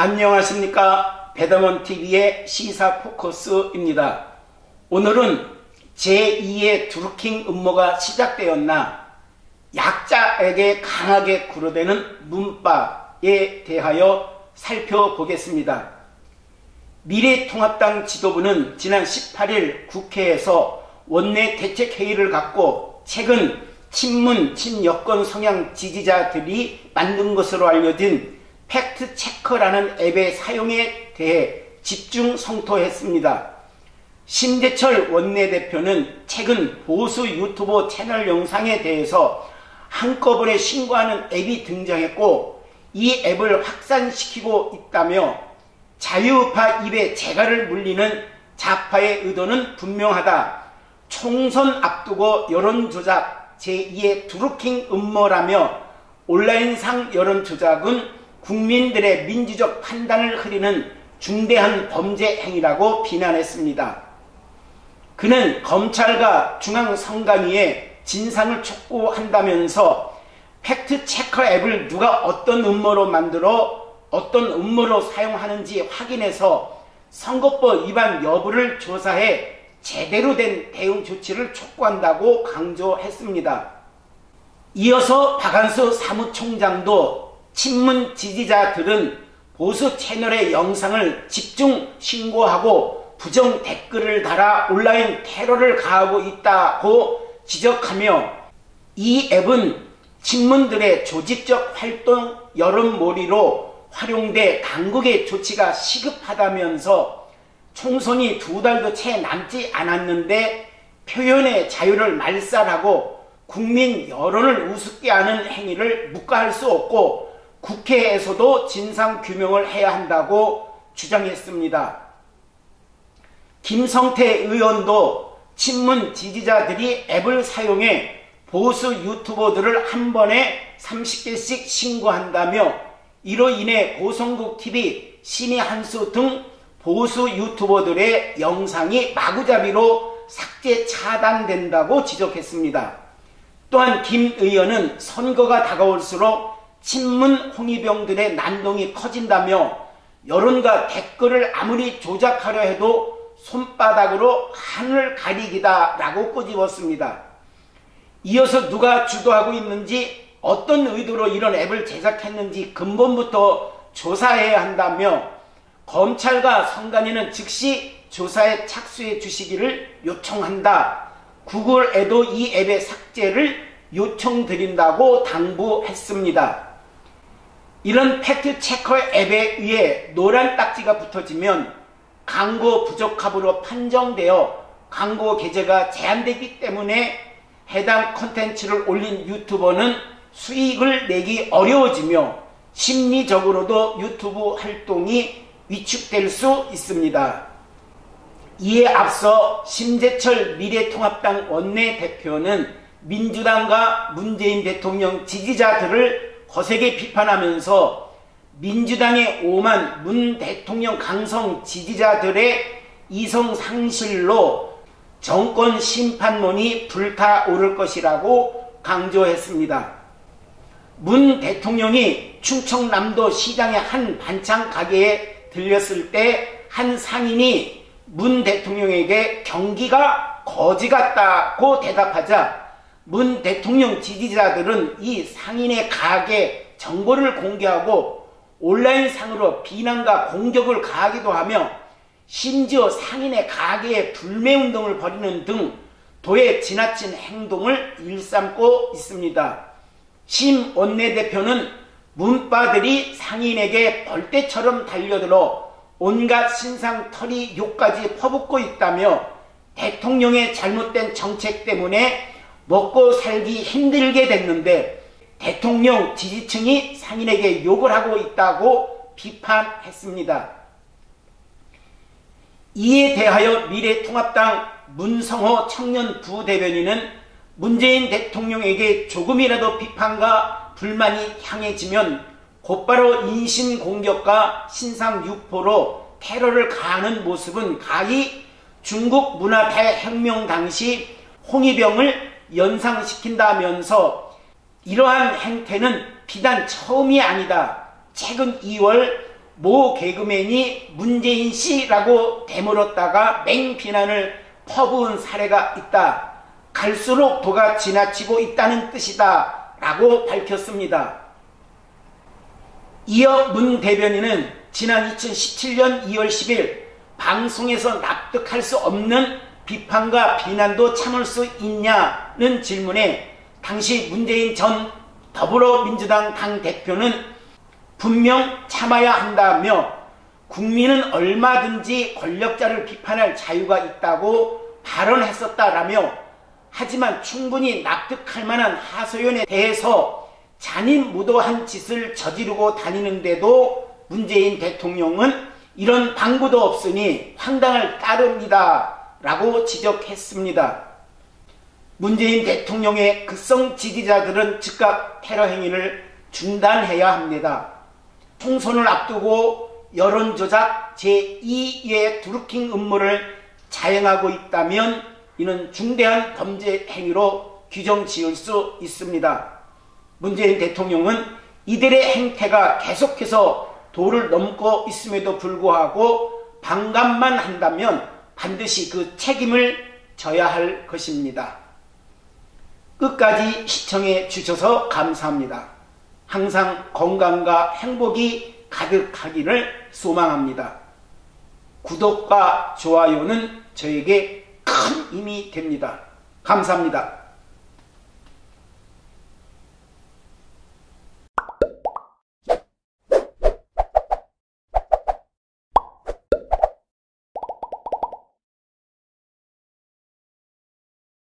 안녕하십니까. 배담원TV의 시사포커스입니다. 오늘은 제2의 드루킹 음모가 시작되었나 약자에게 강하게 구려대는 문바에 대하여 살펴보겠습니다. 미래통합당 지도부는 지난 18일 국회에서 원내 대책회의를 갖고 최근 친문, 친여권 성향 지지자들이 만든 것으로 알려진 팩트체커라는 앱의 사용에 대해 집중 성토했습니다. 심재철 원내대표는 최근 보수 유튜버 채널 영상에 대해서 한꺼번에 신고하는 앱이 등장했고 이 앱을 확산시키고 있다며 자유우파 입에 재갈을 물리는 좌파의 의도는 분명하다. 총선 앞두고 여론조작 제2의 드루킹 음모라며 온라인상 여론조작은 국민들의 민주적 판단을 흐리는 중대한 범죄 행위라고 비난했습니다. 그는 검찰과 중앙선관위에 진상을 촉구한다면서 팩트체커 앱을 누가 어떤 음모로 만들어 어떤 음모로 사용하는지 확인해서 선거법 위반 여부를 조사해 제대로 된 대응 조치를 촉구한다고 강조했습니다. 이어서 박한수 사무총장도 친문 지지자들은 보수 채널의 영상을 집중 신고하고 부정 댓글을 달아 온라인 테러를 가하고 있다고 지적하며 이 앱은 친문들의 조직적 활동 여론몰이로 활용돼 당국의 조치가 시급하다면서 총선이 2달도 채 남지 않았는데 표현의 자유를 말살하고 국민 여론을 우습게 하는 행위를 묵과할 수 없고 국회에서도 진상규명을 해야 한다고 주장했습니다. 김성태 의원도 친문 지지자들이 앱을 사용해 보수 유튜버들을 한 번에 30개씩 신고한다며 이로 인해 고성국TV, 신의 한수 등 보수 유튜버들의 영상이 마구잡이로 삭제 차단된다고 지적했습니다. 또한 김 의원은 선거가 다가올수록 친문 홍위병들의 난동이 커진다며 여론과 댓글을 아무리 조작하려 해도 손바닥으로 하늘 가리기다 라고 꼬집었습니다. 이어서 누가 주도하고 있는지 어떤 의도로 이런 앱을 제작했는지 근본부터 조사해야 한다며 검찰과 선관위는 즉시 조사에 착수해 주시기를 요청한다. 구글에도 이 앱의 삭제를 요청드린다고 당부했습니다. 이런 팩트체커 앱에 의해 노란 딱지가 붙어지면 광고 부적합으로 판정되어 광고 게재가 제한되기 때문에 해당 콘텐츠를 올린 유튜버는 수익을 내기 어려워지며 심리적으로도 유튜브 활동이 위축될 수 있습니다. 이에 앞서 심재철 미래통합당 원내대표는 민주당과 문재인 대통령 지지자들을 거세게 비판하면서 민주당의 오만 문 대통령 강성 지지자들의 이성 상실로 정권 심판론이 불타오를 것이라고 강조했습니다. 문 대통령이 충청남도 시장의 한 반찬 가게에 들렸을 때 한 상인이 문 대통령에게 경기가 거지 같다고 대답하자 문 대통령 지지자들은 이 상인의 가게 정보를 공개하고 온라인상으로 비난과 공격을 가하기도 하며 심지어 상인의 가게에 불매운동을 벌이는 등 도에 지나친 행동을 일삼고 있습니다. 심 원내대표는 문바들이 상인에게 벌떼처럼 달려들어 온갖 신상털이 욕까지 퍼붓고 있다며 대통령의 잘못된 정책 때문에 먹고 살기 힘들게 됐는데 대통령 지지층이 상인에게 욕을 하고 있다고 비판했습니다. 이에 대하여 미래통합당 문성호 청년 부대변인은 문재인 대통령에게 조금이라도 비판과 불만이 향해지면 곧바로 인신공격과 신상유포로 테러를 가하는 모습은 가히 중국 문화 대혁명 당시 홍위병을 연상시킨다면서 이러한 행태는 비단 처음이 아니다. 최근 2월 모 개그맨이 문재인 씨라고 되물었다가 맹비난을 퍼부은 사례가 있다. 갈수록 도가 지나치고 있다는 뜻이다 라고 밝혔습니다. 이어 문 대변인은 지난 2017년 2월 10일 방송에서 납득할 수 없는 비판과 비난도 참을 수 있냐는 질문에 당시 문재인 전 더불어민주당 당대표는 분명 참아야 한다며 국민은 얼마든지 권력자를 비판할 자유가 있다고 발언했었다라며 하지만 충분히 납득할 만한 하소연에 대해서 잔인무도한 짓을 저지르고 다니는데도 문재인 대통령은 이런 방구도 없으니 황당할 따름이다 라고 지적했습니다. 문재인 대통령의 극성 지지자들은 즉각 테러 행위를 중단해야 합니다. 총선을 앞두고 여론조작 제2의 드루킹 음모를 자행하고 있다면 이는 중대한 범죄 행위로 규정 지을 수 있습니다. 문재인 대통령은 이들의 행태가 계속해서 도를 넘고 있음에도 불구하고 방관만 한다면 반드시 그 책임을 져야 할 것입니다. 끝까지 시청해 주셔서 감사합니다. 항상 건강과 행복이 가득하기를 소망합니다. 구독과 좋아요는 저에게 큰 힘이 됩니다. 감사합니다.